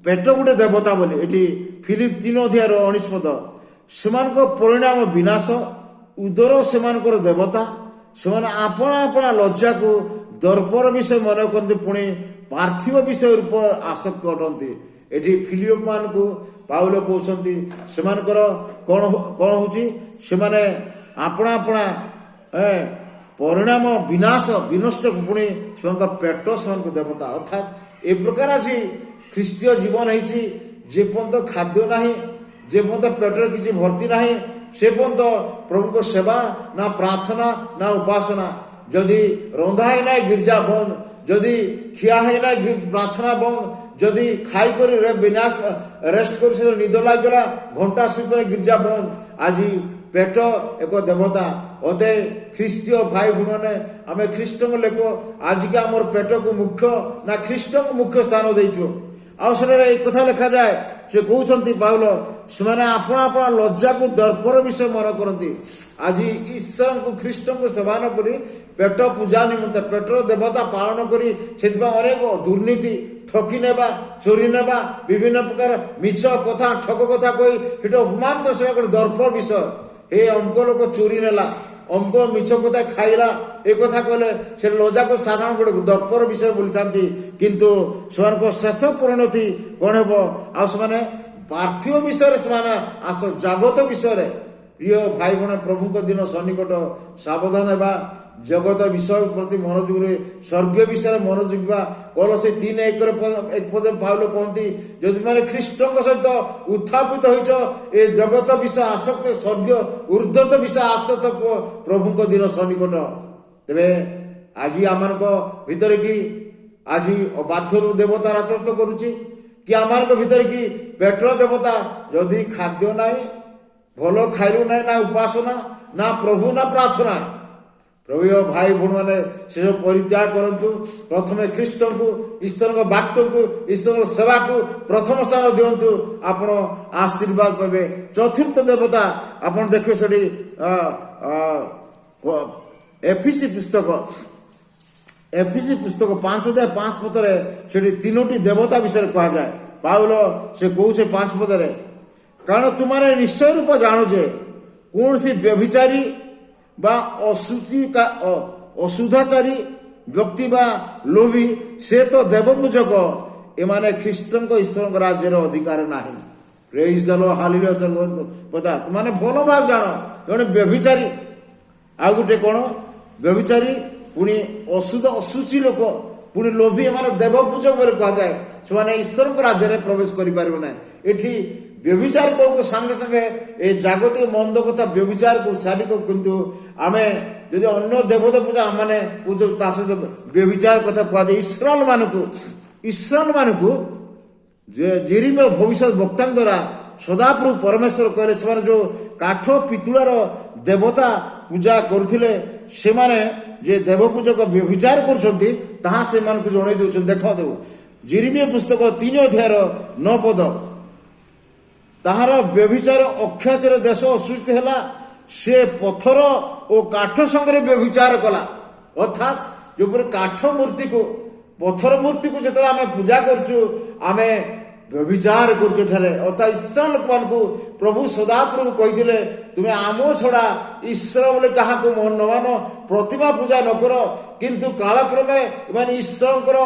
ପେଟ ଗୋଟେ ଦେବତା ବୋଲି। ଏଠି ଫିଲିପ 3 ଅଧ୍ୟାୟର 19 ପଦ, ସେମାନଙ୍କ ପରିଣାମ ବିନାଶ, ଉଦର ସେମାନଙ୍କର ଦେବତା, ସେମାନେ ଆପଣା ଆପଣା ଲଜ୍ଜାକୁ ଦର୍ପର ବିଷୟ ମନେ କରନ୍ତି, ପୁଣି ପାର୍ଥିବ ବିଷୟ ରୂପ ଆସକ୍ତ ଅଟନ୍ତି। ଏଠି ଫିଲିପ ମାନଙ୍କୁ ପାଉଲ କହୁଛନ୍ତି ସେମାନଙ୍କର କଣ ହଉଛି, ସେମାନେ ଆପଣା ଆପଣା ପରିଣାମ ବିନାଶ ବିନଷ୍ଟ, ପୁଣି ସେମାନଙ୍କ ପେଟ ସେମାନଙ୍କ ଦେବତା। ଅର୍ଥାତ୍ ଏ ପ୍ରକାର ଆଜି ଖ୍ରୀଷ୍ଟୀୟ ଜୀବନ ହେଇଛି, ଯେ ପର୍ଯ୍ୟନ୍ତ ଖାଦ୍ୟ ନାହିଁ, ଯେ ପର୍ଯ୍ୟନ୍ତ ପେଟରେ କିଛି ଭର୍ତ୍ତି ନାହିଁ, ସେ ପର୍ଯ୍ୟନ୍ତ ପ୍ରଭୁଙ୍କ ସେବା ନା ପ୍ରାର୍ଥନା ନା ଉପାସନା। ଯଦି ରନ୍ଧା ହେଇନାହିଁ ଗିର୍ଜା ବନ୍ଦ, ଯଦି ଖିଆ ହେଇନାହିଁ ପ୍ରାର୍ଥନା ବନ୍ଦ, ଯଦି ଖାଇକରି ବିନାଶ ରେଷ୍ଟ କରି ସେ ନିଦ ଲାଗିଗଲା ଘଣ୍ଟା ସୁପରେ ଗିର୍ଜା ବନ୍ଦ। ଆଜି ପେଟ ଏକ ଦେବତା। ଅତଃ ଖ୍ରୀଷ୍ଟୀୟ ଭାଇ ଭଉଣୀମାନେ ଆମେ ଖ୍ରୀଷ୍ଟଙ୍କ ଲୋକ, ଆଜିକା ଆମର ପେଟକୁ ମୁଖ୍ୟ ନା ଖ୍ରୀଷ୍ଟଙ୍କୁ ମୁଖ୍ୟ ସ୍ଥାନ ଦେଇଛୁ। ଆଉ ସେଠାରେ ଏଇ କଥା ଲେଖାଯାଏ, ସେ କହୁଛନ୍ତି ପାଉଲ ସେମାନେ ଆପଣା ଆପଣା ଲଜ୍ଜାକୁ ଦର୍ପର ବିଷୟ ମନେ କରନ୍ତି। ଆଜି ଈଶ୍ୱରଙ୍କୁ ଖ୍ରୀଷ୍ଟଙ୍କୁ ସେବା ନ କରି ପେଟ ପୂଜା ନିମନ୍ତେ ପେଟର ଦେବତା ପାଳନ କରି ସେଥିପାଇଁ ଅନେକ ଦୁର୍ନୀତି, ଠକି ନେବା, ଚୋରି ନେବା, ବିଭିନ୍ନ ପ୍ରକାର ମିଛ କଥା ଠକ କଥା କହି ସେଠି ଅପମାନ କରି ସେଟା ଗୋଟେ ଦର୍ପ ବିଷୟ। ଏ ଅଙ୍କ ଲୋକ ଚୋରି ନେଲା, ଅଙ୍କ ମିଛ କଥା ଖାଇଲା, ଏ କଥା କହିଲେ ସେ ଲଜାକୁ ସାଧାରଣ ଗୋଟେ ଦର୍ପର ବିଷୟ ବୋଲିଥାନ୍ତି। କିନ୍ତୁ ସେମାନଙ୍କ ଶେଷ ପରିଣତି କଣ ହେବ? ଆଉ ସେମାନେ ପାର୍ଥିବ ବିଷୟରେ ସେମାନେ ଜାଗତ ବିଷୟରେ। ପ୍ରିୟ ଭାଇ ଭଉଣୀ, ପ୍ରଭୁଙ୍କ ଦିନ ସନ୍ନିକଟ, ସାବଧାନ ହେବା। ଜଗତ ବିଷୟ ପ୍ରତି ମନୋଯୋଗରେ ସ୍ୱର୍ଗୀୟ ବିଷୟରେ ମନୋଯୋଗ। କଲୋସୀ 3:1 ପାଉଲ କହନ୍ତି, ଯଦି ମାନେ ଖ୍ରୀଷ୍ଟଙ୍କ ସହିତ ଉତ୍ଥାପିତ ହୋଇଛ, ଏ ଜଗତ ବିଷୟ ଆସକ୍ତ ସ୍ୱର୍ଗୀୟ ଉର୍ଦ୍ଧ୍ୱତ ବିଷୟ ଆସକ୍ତ ପ୍ରଭୁଙ୍କ ଦିନ ସନ୍ନିକଟ। ତେବେ ଆଜି ଆମମାନଙ୍କ ଭିତରେ କି ଆଜି ଅବାଧ୍ୟରୁ ଦେବତା ରାଜତ୍ୱ କରୁଛି କି ଆମମାନଙ୍କ ଭିତରେ କି ପେଟର ଦେବତା? ଯଦି ଖାଦ୍ୟ ନାହିଁ, ଭଲ ଖାଇଲୁ ନାହିଁ, ନା ଉପାସନା, ନା ପ୍ରଭୁ, ନା ପ୍ରାର୍ଥନା। ପ୍ରଭୁ ଭାଇ ଭଉଣୀ ମାନେ ସେ ସବୁ ପରିତ୍ୟାଗ କରନ୍ତୁ। ପ୍ରଥମେ ଖ୍ରୀଷ୍ଟଙ୍କୁ, ଈଶ୍ୱରଙ୍କ ବାକ୍ୟକୁ, ଈଶ୍ୱରଙ୍କ ସେବାକୁ ପ୍ରଥମ ସ୍ଥାନ ଦିଅନ୍ତୁ, ଆପଣ ଆଶୀର୍ବାଦ ପାଇବେ। ଚତୁର୍ଥ ଦେବତା ଆପଣ ଦେଖିବେ ସେଠି ଏଫିସି ପୁସ୍ତକ 5:5 ସେଠି 3ଟି ଦେବତା ବିଷୟରେ କୁହାଯାଏ। ପାଉଲ ସେ କହୁଛେ 5 କାରଣ ତୁମାନେ ନିଶ୍ଚୟ ରୂପ ଜାଣୁ ଯେ କୌଣସି ବ୍ୟଭିଚାରୀ ବା ଅଶୁଦ୍ଧାଚାରୀ ବ୍ୟକ୍ତି ବା ଲୋଭୀ, ସେ ତ ଦେବପୂଜକ, ଏମାନେ ଖ୍ରୀଷ୍ଟଙ୍କ ଈଶ୍ୱରଙ୍କ ରାଜ୍ୟର ଅଧିକାର ନାହିଁ। ପ୍ରେଜ୍ ଦ ଲର୍ଡ, ହାଲେଲୁୟା। ସର୍ବଦା ତୁମାନେ ଭଲ ଭାବେ ଜାଣ, ଜଣେ ବ୍ୟଭିଚାରୀ, ଆଉ ଗୋଟେ କଣ ବ୍ୟଭିଚାରୀ, ପୁଣି ଅଶୁଚି ଲୋକ, ପୁଣି ଲୋଭୀ, ଏମାନେ ଦେବପୂଜକ ବୋଲି କୁହାଯାଏ। ସେମାନେ ଈଶ୍ୱରଙ୍କ ରାଜ୍ୟରେ ପ୍ରବେଶ କରିପାରିବେ ନାହିଁ। ଏଠି ବ୍ୟଭିଚାର କହୁକୁ ସାଙ୍ଗେ ସାଙ୍ଗେ ଏ ଜାଗତିକ ମନ୍ଦ କଥା ବ୍ୟଭିଚାରକୁ ସାରିକ, କିନ୍ତୁ ଆମେ ଯଦି ଅନ୍ୟ ଦେବତା ପୂଜା ଆମେ ପୂଜା, ତା ସହିତ ବ୍ୟଭିଚାର କଥା କୁହାଯାଏ। ଇସ୍ରାଏଲ ମାନଙ୍କୁ ଜେରିମିୟା ଭବିଷ୍ୟତ ବକ୍ତାଙ୍କ ଦ୍ୱାରା ସଦାପ୍ରଭୁ ପରମେଶ୍ୱର କହିଲେ, ସେମାନେ ଯୋଉ କାଠ ପିତୁଳାର ଦେବତା ପୂଜା କରୁଥିଲେ, ସେମାନେ ଯେ ଦେବପୂଜକ ବ୍ୟଭିଚାର କରୁଛନ୍ତି ତାହା ସେମାନଙ୍କୁ ଜଣେଇ ଦେଉଛନ୍ତି। ଦେଖନ୍ତୁ ଜେରିମିୟା ପୁସ୍ତକ 3:9 ତାହାର ବ୍ୟଭିଚାର ଅଖ୍ୟାତିର ଦେଶ ଅସୃଷ୍ଟି ହେଲା, ସେ ପଥର ଓ କାଠ ସଙ୍ଗରେ ବ୍ୟଭିଚାର କଲା। ଅର୍ଥାତ୍ ଯେପରି କାଠ ମୂର୍ତ୍ତିକୁ, ପଥର ମୂର୍ତ୍ତିକୁ ଯେତେବେଳେ ଆମେ ପୂଜା କରୁଛୁ, ଆମେ ବ୍ୟଭିଚାର କରୁଛୁ ଏଠାରେ। ଅର୍ଥାତ୍ ଇସ୍ରାଏଲ ଲୋକମାନଙ୍କୁ ପ୍ରଭୁ ସଦାପ୍ରଭୁ କହିଥିଲେ, ତୁମେ ଆମ ଛଡା ଈଶ୍ୱର ବୋଲି କାହାକୁ ନ ମାନ, ପ୍ରତିମା ପୂଜା ନ କର। କିନ୍ତୁ କାଳକ୍ରମେ ଏମାନେ ଈଶ୍ୱରଙ୍କର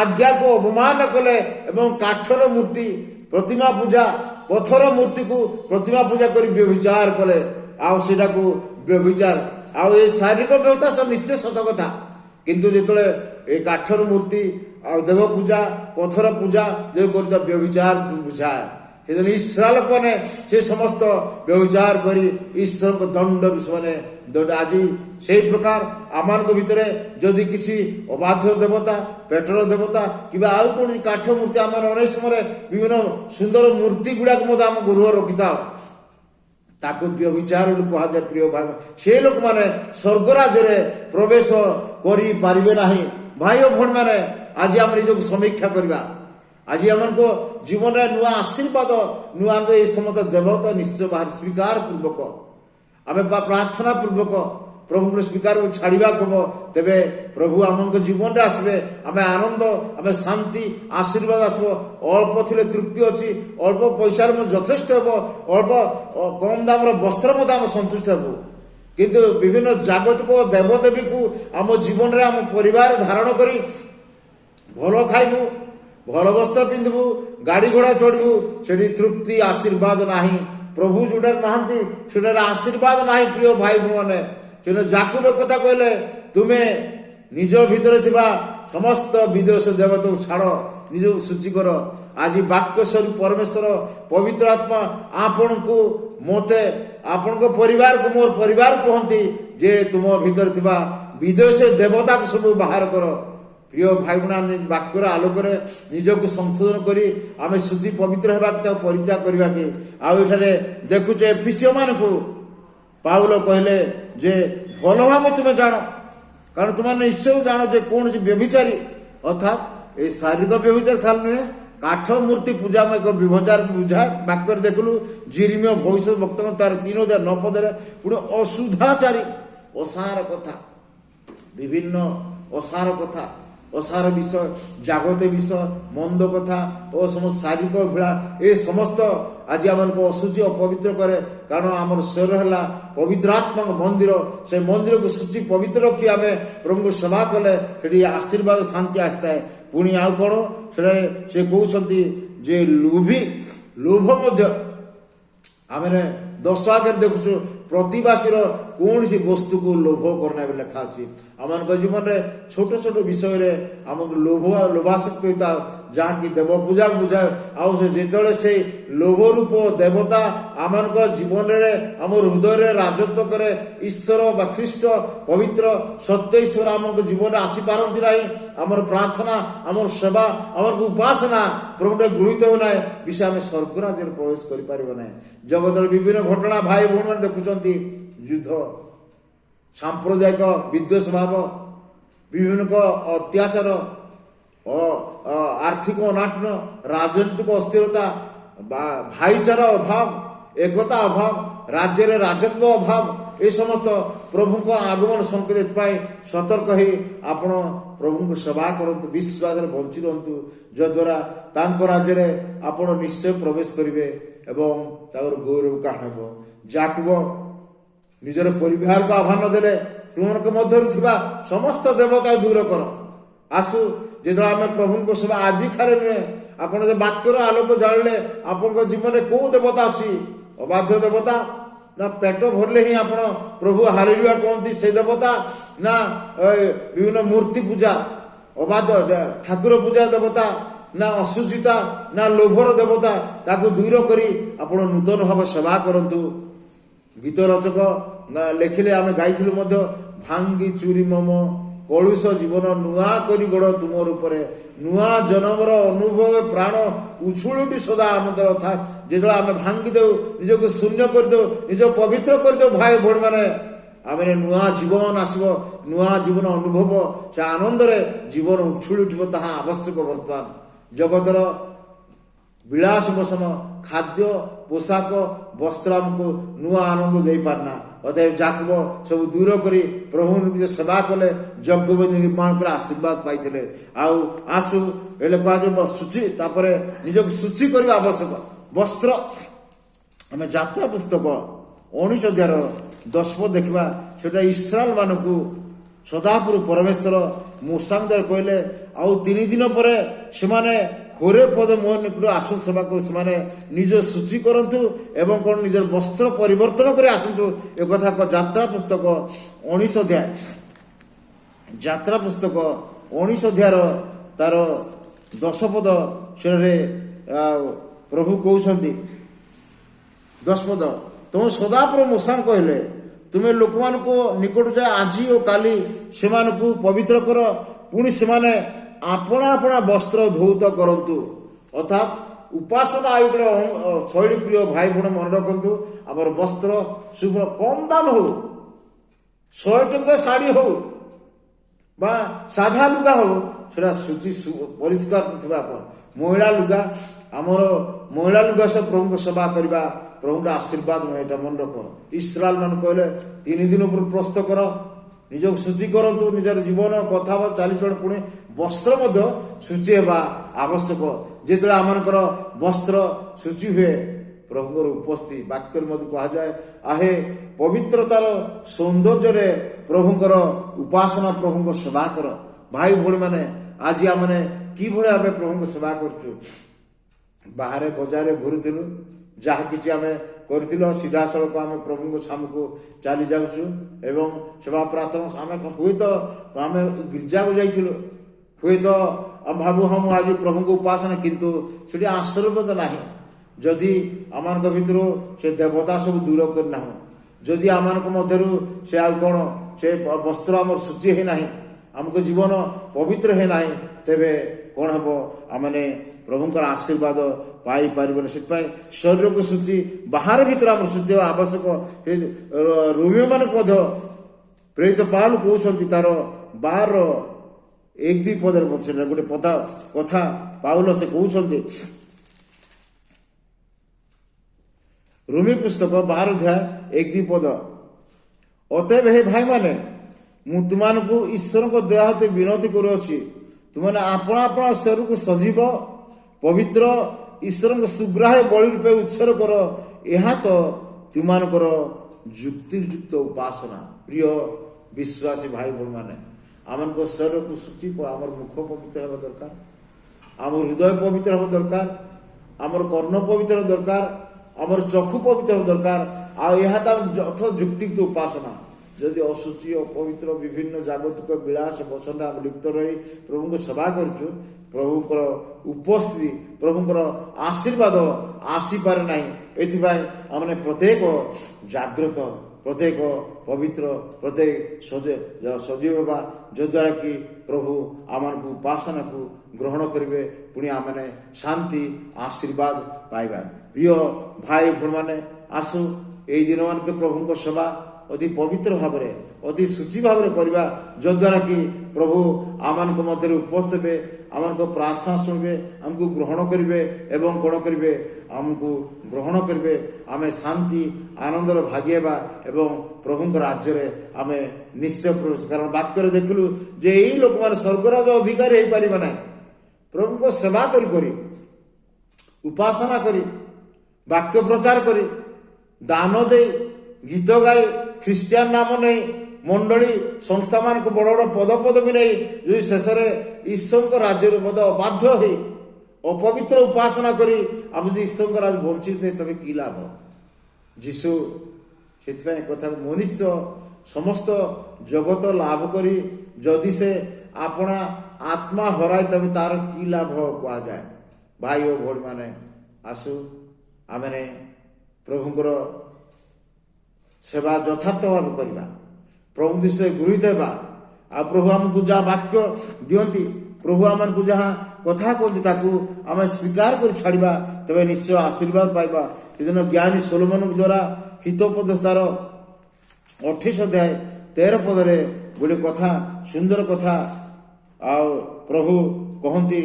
ଆଜ୍ଞାକୁ ଅବମାନ କଲେ ଏବଂ କାଠର ମୂର୍ତ୍ତି, ପ୍ରତିମା ପୂଜା, ପଥର ମୂର୍ତ୍ତିକୁ ପ୍ରତିମା ପୂଜା କରି ବ୍ୟଭିଚାର କଲେ। ଆଉ ସେଟାକୁ ବ୍ୟଭିଚାର, ଆଉ ଏ ଶାରୀରିକ ବ୍ୟବସ୍ଥା ନିଶ୍ଚୟ ସତ କଥା, କିନ୍ତୁ ଯେତେବେଳେ ଏ କାଠର ମୂର୍ତ୍ତି ଆଉ ଦେବ ପୂଜା, ପଥର ପୂଜା ଯେଉଁ କରୁଥିବା ବ୍ୟଭିଚାର ବୁଝାଏ। ସେଦିନ ଇସ୍ରାଏଲ ଲୋକମାନେ ସେ ସମସ୍ତ ବ୍ୟଭିଚାର କରି ଈଶ୍ୱରଙ୍କ ଦଣ୍ଡରୁ ସେମାନେ ଆଜି ସେଇ ପ୍ରକାର ଆମମାନଙ୍କ ଭିତରେ ଯଦି କିଛି ଅବାଧ୍ୟ ଦେବତା, ପେଟର ଦେବତା କିମ୍ବା ଆଉ କୌଣସି କାଠ ମୂର୍ତ୍ତି, ଆମେ ଅନେକ ସମୟରେ ବିଭିନ୍ନ ସୁନ୍ଦର ମୂର୍ତ୍ତି ଗୁଡାକ ମଧ୍ୟ ଆମ ଗୃହ ରଖିଥାଉ, ତାକୁ ବ୍ୟଭିଚାର ବୋଲି କୁହାଯାଏ। ପ୍ରିୟ ଭାଇ, ସେ ଲୋକମାନେ ସ୍ୱର୍ଗ ରାଜ୍ୟରେ ପ୍ରବେଶ କରିପାରିବେ ନାହିଁ। ଭାଇ ଓ ଭଉଣୀ ମାନେ, ଆଜି ଆମେ ନିଜକୁ ସମୀକ୍ଷା କରିବା। ଆଜି ଆମମାନଙ୍କ ଜୀବନରେ ନୂଆ ଆଶୀର୍ବାଦ, ନୂଆ ଏ ସମସ୍ତ ଦେବତା ନିଶ୍ଚୟ ବାହାରେ ସ୍ୱୀକାର ପୂର୍ବକ, ଆମେ ପ୍ରାର୍ଥନା ପୂର୍ବକ ପ୍ରଭୁଙ୍କ ସ୍ୱୀକାର ଛାଡ଼ିବାକୁ ହବ। ତେବେ ପ୍ରଭୁ ଆମଙ୍କ ଜୀବନରେ ଆସିବେ, ଆମେ ଆନନ୍ଦ, ଆମେ ଶାନ୍ତି, ଆଶୀର୍ବାଦ ଆସିବ। ଅଳ୍ପ ଥିଲେ ତୃପ୍ତି ଅଛି, ଅଳ୍ପ ପଇସାରେ ଯଥେଷ୍ଟ ହେବ, ଅଳ୍ପ କମ ଦାମର ବସ୍ତ୍ର ମଧ୍ୟ ଆମେ ସନ୍ତୁଷ୍ଟ ହେବୁ। କିନ୍ତୁ ବିଭିନ୍ନ ଜାଗତିକ ଦେବଦେବୀକୁ ଆମ ଜୀବନରେ ଆମ ପରିବାର ଧାରଣ କରି ଭଲ ଖାଇବୁ, ଭଲ ବସ୍ତ୍ର ପିନ୍ଧିବୁ, ଗାଡି ଘୋଡା ଚଢିବୁ, ସେଠି ତୃପ୍ତି ଆଶୀର୍ବାଦ ନାହିଁ। ପ୍ରଭୁ ଯୋଉଟାରେ ନାହାନ୍ତି ସେଠାରେ ଆଶୀର୍ବାଦ ନାହିଁ। ପ୍ରିୟ ଭାଇ ଭଉଣୀ, ତେଣୁ ଯାକୁବ କଥା କହିଲେ, ତୁମେ ନିଜ ଭିତରେ ଥିବା ସମସ୍ତ ବିଦେଶ ଦେବତାକୁ ଛାଡ, ନିଜକୁ ଶୁଚି କର। ଆଜି ବାକ୍ୟ ସ୍ୱରୂପ ପରମେଶ୍ୱର ପବିତ୍ର ଆତ୍ମା ଆପଣଙ୍କୁ, ମତେ, ଆପଣଙ୍କ ପରିବାରକୁ, ମୋର ପରିବାର କୁହନ୍ତି ଯେ ତୁମ ଭିତରେ ଥିବା ବିଦେଶ ଦେବତାକୁ ସବୁ ବାହାର କର। ପ୍ରିୟ ଭାଇ ଭଉଣୀ, ଆମେ ବାକ୍ୟର ଆଲୋକରେ ନିଜକୁ ସଂଶୋଧନ କରି ଆମେ ଶୁଚି ପବିତ୍ର ହେବାକୁ, ତାକୁ ପରିତ୍ୟାଗ କରିବା କି? ଆଉ ଏଠାରେ ଦେଖୁଛେ ଏଫିସିୟ ମାନଙ୍କୁ ପାଉଲ କହିଲେ ଯେ ଭଲ ଭାବେ ତୁମେ ଜାଣ, କାରଣ ତୁମେ ନିଶ୍ଚୟ ଜାଣ ଯେ କୌଣସି ବ୍ୟଭିଚାରୀ, ଅର୍ଥାତ୍ এই ଶାରୀରିକ ବ୍ୟଭିଚାର ଖାଲି ନୁହେଁ, କାଠ ମୂର୍ତ୍ତି ପୂଜା ଏକ ବ୍ୟବଚାର ବୁଝାଏ। ବାକ୍ୟରେ ଦେଖିଲୁ ଜେରିମିୟା ଭବିଷ୍ୟତ ବକ୍ତାଙ୍କ ତାର 3:9 ପୁଣି ଅଶୁଦ୍ଧାଚାରୀ, ଅସାର କଥା, ବିଭିନ୍ନ ଅସାର କଥା, ଅସାର ବିଷୟ, ଜାଗତ ବିଷୟ, ମନ୍ଦ କଥା ଓ ସମସ୍ତ ଶାରୀରିକ ଭିଳା, ଏ ସମସ୍ତ ଆଜି ଆମକୁ ଅଶୁଚି ଅପବିତ୍ର କରେ। କାରଣ ଆମର ଶରୀର ହେଲା ପବିତ୍ର ଆତ୍ମାଙ୍କ ମନ୍ଦିର। ସେ ମନ୍ଦିରକୁ ଶୁଚି ପବିତ୍ର ରଖି ଆମେ ପ୍ରଭୁଙ୍କୁ ସେବା କଲେ ସେଠି ଆଶୀର୍ବାଦ, ଶାନ୍ତି ଆସିଥାଏ। ପୁଣି ଆଉ କଣ ସେଟା ସେ କହୁଛନ୍ତି ଯେ ଲୋଭ ମଧ୍ୟ ଆମେ 10 ଆଗରେ ଦେଖୁଛୁ, प्रतिवासी कौन सी वस्तु को लोभ करना बोले लिखा अच्छी आम जीवन में छोट छोट विषय आमको लोभाशक्ति होता जहाँकि देव पूजा बुझाए आते से लोभ रूप देवता आम जीवन में आम हृदय राजत्व करे ईश्वर बा ख्रीष्ट पवित्र सत्य ईश्वर आम जीवन आसी पारती ना आमर प्रार्थना आमर सेवा आमर उपासना प्रभु गृहित होना विषय आम स्वर्ग राज्य प्रवेश कर जगत विभिन्न घटना भाई भौण मैंने देखुं युद्ध सांप्रदायिक विद्वेष भाव विभिन्न अत्याचार आर्थिक अनाटन राजनीतिक अस्थिरता भाईचारा अभाव एकता अभाव राज्य में राजत्व अभाव ये समस्त प्रभु को आगमन संकेत पाई सतर्क ही आपण प्रभु को सेवा करंतु विश्वास बंची रहंतु जद्वारा तांको राज्य में आपण निश्चय प्रवेश करेंगे एवं ताकर गौरव काढ़ब जाकब निजर परिवार को आह्वान देले तुमक मध्य समस्त देवता दूर कर आसु जो आम प्रभु को सेवा आज खारे नुहे आप वाक्यर आलोक जाने आप जीवन कौ देवता अच्छी अबाध्य देवता ना पेट भरले ही आप प्रभु हालेलुया कहती से देवता ना विभिन्न मूर्ति पूजा अबाध्य ठाकुर पूजा देवता ना असुचिता ना लोभर देवता ताकू दूर करी आप नूतन भाव सेवा करंतु गीत रचक लेखिले आम गाइथिलु मध्य भांगी चूरी मम कलुष जीवन नुआ करी गड़ तुमर उपरे नुआ जन्मर अनुभव प्राण उछुलुटी सदा आम था जो आम भांगी दे निजक शून्य करदे निज पवित्र करदे भाई भोड़ मैंने आम नुआ जीवन आसब नुआ जीवन अनुभव से आनंद जीवन उछुल उठब ता आवश्यक बर्तमान जगतर विलास बसन खाद्य पोशाक वस्त्र आमको नुआ आनंद दे पारना अतएव जाकब सब दूर कर प्रभु निज सेवा कले यज्ञवेदी निर्माण कर आशीर्वाद पाइले आसु एले कह सूची तापर निजक सूची करने आवश्यक वस्त्र आम यात्रा पुस्तक 19 अध्याय 10 पद देखा से इस्राएल मान सदापुर परमेश्वर मूसा कहले आउ 3 दिन पर से होरे पद मोह निकट आसु सेवा कर निज सूची करंतु एवं कौन निज वस्त्र परिवर्तन कर आसतु एक कथा यात्रा पुस्तक 19 अध्याय यात्रा पुस्तक 19 अध्याय तार 10 पद से प्रभु कहते 10 पद तुम सदापुर मूसा कहले तुम्हें लोक मान निकट जाए आज और काली से पवित्र कर पुणी से आपना आपना वस्त्र धौत करंतु अर्थात उपासना आयु शैली प्रिय भाई भण मन रखु आमर वस्त्र शुभ कम दाम हो 100 टंका शाढ़ी हो बा साधा लुगा हो से सूची परिष्कार महिला लुगा आमर महिला लुगा सब प्रभु को सेवा करवा प्रभु आशीर्वाद मैं मन रख इस्राएल मान कहले 3 दिन पर प्रस्तुत कर निज सूची करंतु निजर जीवन कथा चलीचल पुणी वस्त्र सूची होगा आवश्यक जो आमर वस्त्र सूची हुए प्रभुर उपस्थिति वाक्य कह जाए आहे पवित्रतार सौंदर्य प्रभुंर उपासना प्रभु सेवा कर भाई भौणी मैंने आज आम कि भाव प्रभु सेवा कर बाहर बजार घूरुलु जहाँ कि आम कर सीधा सड़क आम प्रभु सामू चली जाऊँ एवं सेवा प्रार्थना आम हुए तो आम गिरजा को जाइलु हुए तो भावु हम आज प्रभु को उपासना किंतु से आशीर्वाद ना जदि आम भर से देवता सब दूर करना जदि आम मध्य से आ कौन से वस्त्र आम सूची है ना आमको जीवन पवित्र है ना तेरे कौन हम आमने प्रभुंर आशीर्वाद पाई पारे से शरीर को सूची बाहर भीतर आम सूची आवश्यक रोमियो मान प्रेरित पाल कहते तार 12-1-2 पद गोटे पदा कथा पाउल से कहते रोमी पुस्तक 12 अध्याय 1-2 पद अतएव हे भाई माने मु तुमको ईश्वर को दया हाथ विनती करुअछि तुमने अपना अपना शरीर को सजीव पवित्र ईश्वर को सुग्राह्य बलि रूपे उत्सर्ग कर यह तो तुमकर युक्तियुक्त उपासना प्रिय विश्वासी भाई बोल माने आम शरीर को सूची आम मुख पवित्र हवा दरकार आम हृदय पवित्र हवा दरकार आमर कर्ण पवित्र दरकार आमर चक्षु पवित्र दरकार ଏହା ତ ଯଥଯୁକ୍ତିକ ଉପାସନା। ଯଦି ଅଶୁଚି ଅପବିତ୍ର ବିଭିନ୍ନ ଜାଗତିକ ବିଳାସ ବସନରେ ଆମେ ଲିପ୍ତ ରହି ପ୍ରଭୁଙ୍କୁ ସେବା କରୁଛୁ, ପ୍ରଭୁଙ୍କର ଉପସ୍ଥିତି ପ୍ରଭୁଙ୍କର ଆଶୀର୍ବାଦ ଆସିପାରେ ନାହିଁ। ଏଥିପାଇଁ ଆମେ ପ୍ରତ୍ୟେକ ଜାଗ୍ରତ, ପ୍ରତ୍ୟେକ ପବିତ୍ର, ପ୍ରତ୍ୟେକ ସଜୀବ ହେବା, ଯଦ୍ୱାରା କି ପ୍ରଭୁ ଆମମାନଙ୍କୁ ଉପାସନାକୁ ଗ୍ରହଣ କରିବେ, ପୁଣି ଆମେ ଶାନ୍ତି ଆଶୀର୍ବାଦ ପାଇବା। ପ୍ରିୟ ଭାଇ ଭଉଣୀମାନେ, ଆସୁ ଏଇ ଦିନମାନଙ୍କ ପ୍ରଭୁଙ୍କ ସେବା ଅତି ପବିତ୍ର ଭାବରେ, ଅତି ସୂଚି ଭାବରେ କରିବା, ଯଦ୍ୱାରା କି ପ୍ରଭୁ ଆମମାନଙ୍କ ମଧ୍ୟରେ ଉପସ୍ଥିତ ହେବେ, ଆମମାନଙ୍କ ପ୍ରାର୍ଥନା ଶୁଣିବେ, ଆମକୁ ଗ୍ରହଣ କରିବେ ଏବଂ କ'ଣ କରିବେ, ଆମକୁ ଗ୍ରହଣ କରିବେ। ଆମେ ଶାନ୍ତି ଆନନ୍ଦର ଭାଗି ହେବା ଏବଂ ପ୍ରଭୁଙ୍କ ରାଜ୍ୟରେ ଆମେ ନିଶ୍ଚୟ ପ୍ରବେଶ। କାରଣ ବାକ୍ୟରେ ଦେଖିଲୁ ଯେ ଏଇ ଲୋକମାନେ ସ୍ୱର୍ଗରାଜ ଅଧିକାରୀ ହେଇପାରିବେ ନାହିଁ। ପ୍ରଭୁଙ୍କ ସେବା କରି ଉପାସନା କରି ବାକ୍ୟ ପ୍ରଚାର କରି ଦାନ ଦେଇ ଗୀତ ଗାଇ ଖ୍ରୀଷ୍ଟିଆନ ନାମ ନେଇ ମଣ୍ଡଳୀ ସଂସ୍ଥା ମାନଙ୍କୁ ବଡ଼ ବଡ଼ ପଦପଦବୀ ନେଇ ଯଦି ଶେଷରେ ଈଶ୍ୱରଙ୍କ ରାଜ୍ୟରେ ମଧ୍ୟ ଅବାଧ୍ୟ ହେଇ ଅପବିତ୍ର ଉପାସନା କରି ଆମେ ଯଦି ଈଶ୍ୱରଙ୍କ ରାଜ୍ୟ ବଞ୍ଚିତ ତେବେ କି ଲାଭ? ଯୀଶୁ ସେଥିପାଇଁ କଥାକୁ ମନୁଷ୍ୟ ସମସ୍ତ ଜଗତ ଲାଭ କରି ଯଦି ସେ ଆପଣା ଆତ୍ମା ହରାଇ ତେବେ ତାର କି ଲାଭ କୁହାଯାଏ? ଭାଇ ଓ ଭଉଣୀମାନେ, ଆସୁ ଆମେ ପ୍ରଭୁଙ୍କର ସେବା ଯଥାର୍ଥ ଭାବେ କରିବା, ପ୍ରଭୁ ଦୃଷ୍ଟିରେ ଗୃହୀତ ହେବା। ଆଉ ପ୍ରଭୁ ଆମକୁ ଯାହା ବାକ୍ୟ ଦିଅନ୍ତି, ପ୍ରଭୁ ଆମକୁ ଯାହା କଥା କହନ୍ତି ତାକୁ ଆମେ ସ୍ୱୀକାର କରି ଛାଡ଼ିବା, ତେବେ ନିଶ୍ଚୟ ଆଶୀର୍ବାଦ ପାଇବା। ସେଦିନ ଜ୍ଞାନୀ ସୋଲୋମନଙ୍କ ଦ୍ୱାରା ହିତୋପଦେଶର 28 ଅଧ୍ୟାୟ 13 ପଦରେ ଗୋଟେ କଥା, ସୁନ୍ଦର କଥା ଆଉ ପ୍ରଭୁ କହନ୍ତି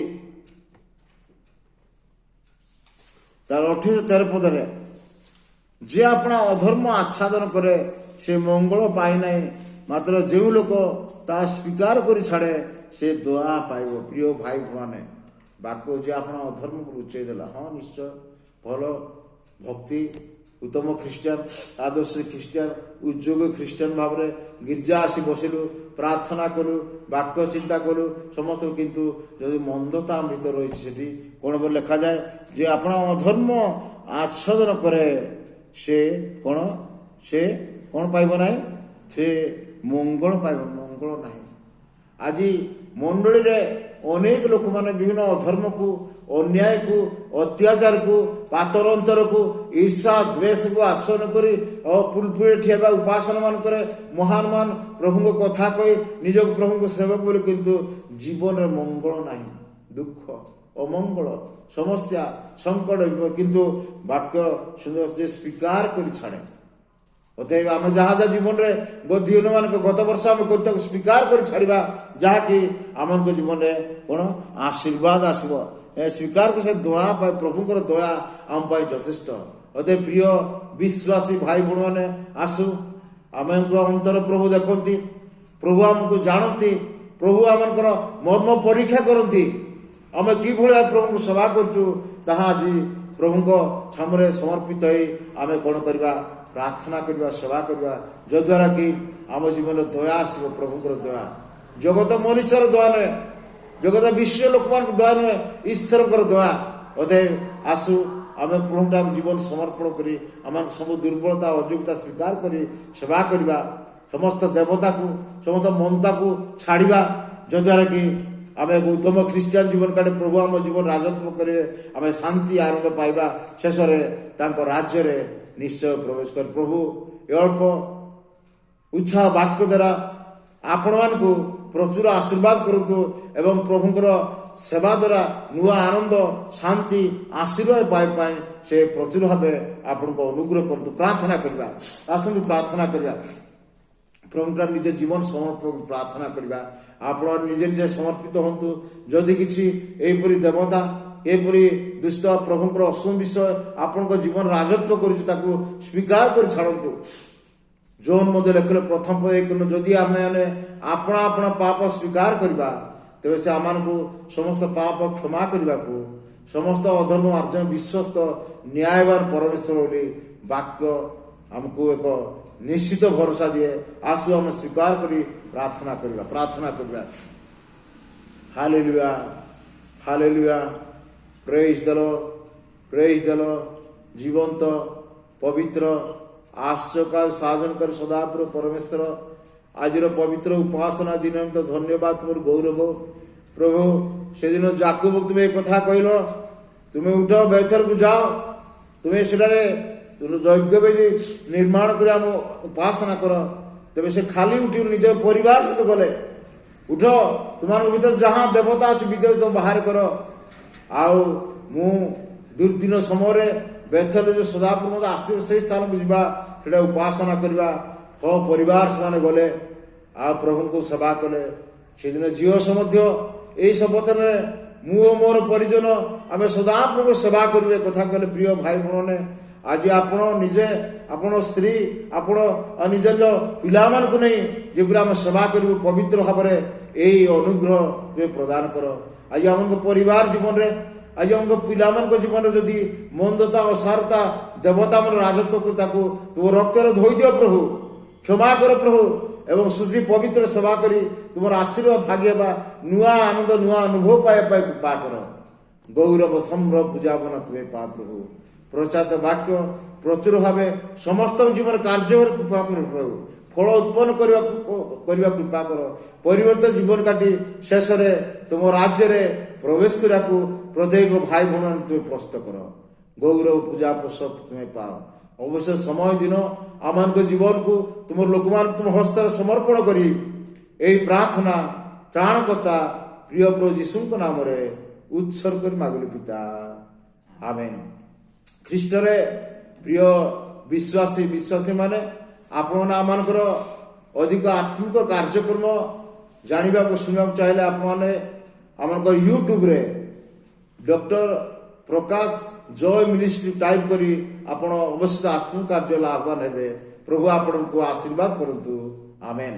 ତାର 28-13 ପଦରେ, ଯେ ଆପଣା ଅଧର୍ମ ଆଚ୍ଛାଦନ କରେ ସେ ମଙ୍ଗଳ ପାଇନାହିଁ, ମାତ୍ର ଯେଉଁ ଲୋକ ତାହା ସ୍ୱୀକାର କରି ଛାଡ଼େ ସେ ଦୟା ପାଇବ। ପ୍ରିୟ ଭାଇ ଭଉଣୀମାନେ, ବାକ୍ୟ ଯେ ଆପଣ ଅଧର୍ମକୁ ଲୁଚେଇ ଦେଲା, ହଁ ନିଶ୍ଚୟ ଭଲ ଭକ୍ତି, ଉତ୍ତମ ଖ୍ରୀଷ୍ଟିଆନ, ଆଦର୍ଶ ଖ୍ରୀଷ୍ଟିଆନ, ଉଦ୍ଯୋଗ ଖ୍ରୀଷ୍ଟିଆନ ଭାବରେ ଗିର୍ଜା ଆସି ବସିଲୁ, ପ୍ରାର୍ଥନା କଲୁ, ବାକ୍ୟ ଚିନ୍ତା କଲୁ ସମସ୍ତ, କିନ୍ତୁ ଯଦି ମନ୍ଦତା ଆମ ଭିତରେ ରହିଛି ସେଠି କ'ଣ ବୋଲି ଲେଖାଯାଏ, ଯେ ଆପଣ ଅଧର୍ମ ଆଚ୍ଛାଦନ କରେ ସେ କ'ଣ ପାଇବ ନାହିଁ? ସେ ମଙ୍ଗଳ ପାଇବ, ମଙ୍ଗଳ ନାହିଁ। ଆଜି ମଣ୍ଡଳୀରେ ଅନେକ ଲୋକମାନେ ବିଭିନ୍ନ ଅଧର୍ମକୁ, ଅନ୍ୟାୟକୁ, ଅତ୍ୟାଚାରକୁ, ପାତର ଅନ୍ତରକୁ, ଈର୍ଷା ଦ୍ୱେଷକୁ ଆଚ୍ଛାଦନ କରି ପୁଲପୁରେ ଠିଆ ହେବା ଉପାସନା ମାନଙ୍କରେ ମହାନ ପ୍ରଭୁଙ୍କ କଥା କହି ନିଜକୁ ପ୍ରଭୁଙ୍କ ସେବକ ବୋଲି, କିନ୍ତୁ ଜୀବନରେ ମଙ୍ଗଳ ନାହିଁ, ଦୁଃଖ, ଅମଙ୍ଗଳ, ସମସ୍ୟା, ସଙ୍କଟ, କିନ୍ତୁ ବାକ୍ୟ ସୁନ୍ଦର ଯେ ସ୍ୱୀକାର କରି ଛାଡ଼େ। ଅତଏବ ଆମେ ଯାହା ଯାହା ଜୀବନରେ ଦିନମାନଙ୍କ ଗତ ବର୍ଷ ଆମେ କରି ତାକୁ ସ୍ୱୀକାର କରି ଛାଡ଼ିବା, ଯାହାକି ଆମଙ୍କ ଜୀବନରେ କ'ଣ ଆଶୀର୍ବାଦ ଆସିବ। ସ୍ୱୀକାର କରି ସେ ଦୟା ପାଇ, ପ୍ରଭୁଙ୍କର ଦୟା ଆମ ପାଇଁ ଯଥେଷ୍ଟ। ଅତଏବ ପ୍ରିୟ ବିଶ୍ୱାସୀ ଭାଇ ଭଉଣୀମାନେ, ଆସୁ ଆମଙ୍କର ଅନ୍ତର ପ୍ରଭୁ ଦେଖନ୍ତି, ପ୍ରଭୁ ଆମକୁ ଜାଣନ୍ତି, ପ୍ରଭୁ ଆମଙ୍କର ମର୍ମ ପରୀକ୍ଷା କରନ୍ତି। ଆମେ କିଭଳିଆ ପ୍ରଭୁଙ୍କୁ ସେବା କରୁଛୁ ତାହା ଆଜି ପ୍ରଭୁଙ୍କ ସାମରେ ସମର୍ପିତ ହେଇ ଆମେ କ'ଣ କରିବା? ପ୍ରାର୍ଥନା କରିବା, ସେବା କରିବା, ଯଦ୍ୱାରା କି ଆମ ଜୀବନରେ ଦୟା ଆସିବ, ପ୍ରଭୁଙ୍କର ଦୟା। ଜଗତ ମନୁଷ୍ୟର ଦୟା ନୁହେଁ, ଜଗତ ବିଶ୍ୱ ଲୋକମାନଙ୍କ ଦୟା ନୁହେଁ, ଈଶ୍ୱରଙ୍କର ଦୟା। ଅତଏବ ଆସୁ ଆମେ ପ୍ରଭୁଙ୍କୁ ଆମ ଜୀବନ ସମର୍ପଣ କରି ଆମ ସବୁ ଦୁର୍ବଳତା ଅଯୋଗ୍ୟତା ସ୍ୱୀକାର କରି ସେବା କରିବା, ସମସ୍ତ ଦେବତାକୁ, ସମସ୍ତ ମମତାକୁ ଛାଡ଼ିବା, ଯଦ୍ୱାରା କି ଆମେ ଉତ୍ତମ ଖ୍ରୀଷ୍ଟିଆନ ଜୀବନ କାଟି ପ୍ରଭୁ ଆମ ଜୀବନ ରାଜତ୍ୱ କରିବେ, ଆମେ ଶାନ୍ତି ଆନନ୍ଦ ପାଇବା, ଶେଷରେ ତାଙ୍କ ରାଜ୍ୟରେ ନିଶ୍ଚୟ ପ୍ରବେଶ କରି। ପ୍ରଭୁ ଏ ଅଳ୍ପ ଉତ୍ସାହ ବାକ୍ୟ ଦ୍ୱାରା ଆପଣମାନଙ୍କୁ ପ୍ରଚୁର ଆଶୀର୍ବାଦ କରନ୍ତୁ ଏବଂ ପ୍ରଭୁଙ୍କର ସେବା ଦ୍ୱାରା ନୂଆ ଆନନ୍ଦ, ଶାନ୍ତି, ଆଶୀର୍ବାଦ ପାଇବା ପାଇଁ ସେ ପ୍ରଚୁର ଭାବେ ଆପଣଙ୍କୁ ଅନୁଗ୍ରହ କରନ୍ତୁ। ପ୍ରାର୍ଥନା କରିବା, ଆସନ୍ତୁ ପ୍ରାର୍ଥନା କରିବା, ପ୍ରଭୁଙ୍କର ନିଜ ଜୀବନ ସମର୍ପଣ ପ୍ରାର୍ଥନା କରିବା। ଆପଣ ନିଜେ ନିଜେ ସମର୍ପିତ ହୁଅନ୍ତୁ। ଯଦି କିଛି ଏହିପରି ଦେବତା, ଏପରି ଦୁଷ୍ଟ ପ୍ରଭୁଙ୍କର ଅଶୁଭ ବିଷୟ ଆପଣଙ୍କ ଜୀବନ ରାଜତ୍ୱ କରୁଛି ତାକୁ ସ୍ୱୀକାର କରି ଛାଡ଼ନ୍ତୁ। ଜୋନ୍ ମଧ୍ୟ ଲେଖିଲେ ପ୍ରଥମ ଯଦି ଆମେ ଆପଣା ପାପ ସ୍ୱୀକାର କରିବା ତେବେ ସେ ଆମମାନଙ୍କୁ ସମସ୍ତ ପାପ କ୍ଷମା କରିବାକୁ, ସମସ୍ତ ଅଧର୍ମ ମାର୍ଜନ ବିଶ୍ୱସ୍ତ ନ୍ୟାୟବାନ ପରମେଶ୍ୱର ବୋଲି ବାକ୍ୟ ଆମକୁ ଏକ ନିଶ୍ଚିତ ଭରସା ଦିଏ। ଆସୁ ଆମେ ସ୍ୱୀକାର କରି ପ୍ରାର୍ଥନା କରିବା। ହାଲେଲୁୟା, ହାଲେଲୁୟା, ପ୍ରେଜ୍ ଦ ଲର୍ଡ, ଜୀବନ୍ତ, ପବିତ୍ର, आश्चर्य साधन कर सदापुर परमेश्वर आज पवित्र उपासना दिन तो धन्यवाद तुम गौरव प्रभु से दिन जाकुब तुम्हें एक कथा कहल तुम्हें उठ बेथर को जाओ तुम्हें सेठारे यज्ञ बेदी निर्माण कर उपासना कर तेरे से खाली उठी निज परिवार सहित गले उठ तुम भर जहाँ देवता अच्छे विदेश तो बाहर कर आउ मु दुर्दिन समय बेथर जो सदापुर मत आस से स्थान को जा उपासना करवा परिवार से गले आ प्रभु को सेवा कले से दिन झील से यही शपथ ने मु मोर परिजन आम सदापुर को सेवा करेंगे कथा कहले प्रिय भाई बहन ने आज आपण निजे आपण स्त्री आपण निजर पिला को नहीं जेपरी आम सेवा करूँ पवित्र भाव में यही अनुग्रह प्रदान कर आज आम परिवार जीवन में आज आम पिला जीवन में जदि मंदता असारता देवता मन राजत्व को तुम रक्तर धोई दियो प्रभु क्षमा कर प्रभु एवं सुश्री पवित्र सेवा करी तुम आशीर्वाद भाग्य नुआ आनंद नुआ अनुभव पाए कृपा कर गौरव सम्र पूजाबना तुम्हें पा प्रभु प्रचारित वाक्य प्रचुर भाव समस्त जीवन कार्य कृपा कर प्रभु फल उत्पन्न करने कृपा कर परिवर्तन जीवन काटी शेष तुम राज्य में प्रवेश करने को प्रत्येक भाई बहन तुम्हें प्रस्तुत कर गौरव पूजा प्रसव तुम्हें पाओ अवश्य समय दिन आम जीवन को तुम लोक तुम हस्त समर्पण करी यही प्रार्थना त्राणकर्ता प्रिय प्रभु यीशु नाम उत्सर्ग मागुली पिता आमेन। ख्रीष्ट रे प्रिय विश्वासी विश्वासी माने आपण आमर अधिक आत्मिक कार्यक्रम जानवा को शुणा चाहिए आप यूट्यूब रे डॉक्टर प्रकाश जय मिनिस्ट्री टाइप करी आपण अवश्य आत्मिक कार्य लाभवान हेबे प्रभु आपण को आशीर्वाद करंतु आमेन।